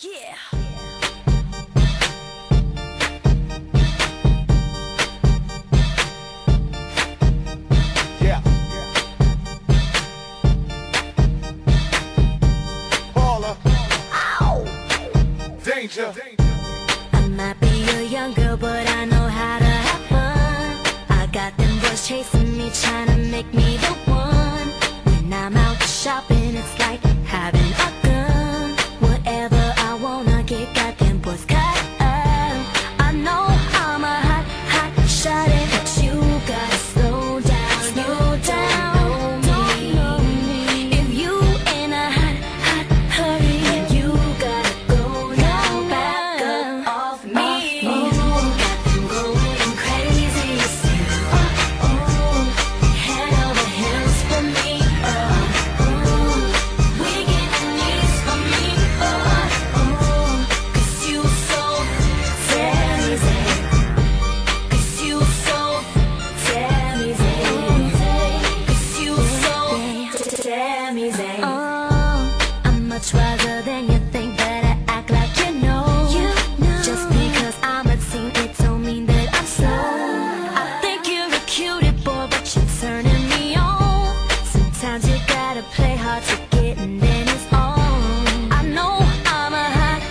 Yeah. Yeah. Paula. Ow. Danger. I might be a young girl, but I know how to have fun. I got them boys chasing me, trying to make me the one. When I'm out shopping, it's like having a gun. Whatever I wanna get, got them boys cut. I know I'm a hot shawty, but you gotta slow down, slow down. Don't know me. If you in a hot hurry, then you gotta go now, back up off me. Got them going crazy, say, head over heels for me. We getting these for me. 'Cause you so damn easy. 'Cause you so damn easy. 'Cause you so damn easy. I'm much wiser than you think, better act like you know. Just because I'm a teen, it don't mean that I'm slow. I think you're a cutie boy, but you're turning me on. Sometimes you gotta play hard to get, and then it's on. I know I'm a hot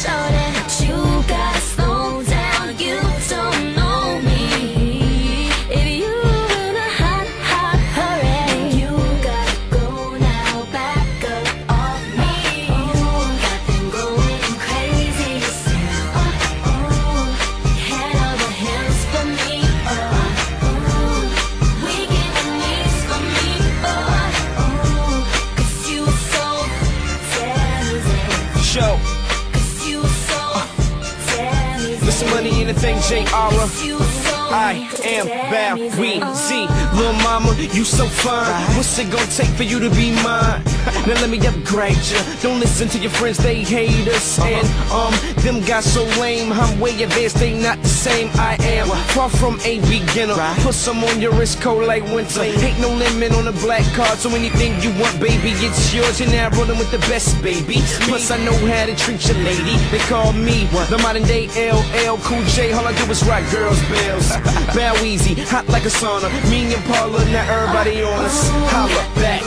shorty, but you gotta slow down. You don't know me. If you in a hot hurry, then you gotta go now, back up off me. Got them going crazy, say, head over heels for me. We getting these for me. 'Cause you so damn easy. Show. 'Cause you so damn easy. Listen, money in the thing, J.R. You so I am Bow Weezy. Lil' mama, you so fine. What's it gonna take for you to be mine? Now let me upgrade ya. Don't listen to your friends, they hate us. And them guys so lame. I'm way advanced, they not the same. I am far from a beginner. Put some on your wrist, cold like winter. Ain't no limit on the black card, so anything you want, baby, it's yours. You're now rolling with the best, baby. Plus I know how to treat your lady. They call me the modern day LL Cool J. All I do is rock girls' bells. Bow Weezy, hot like a sauna. Me and Paula, now everybody on us. Holla back.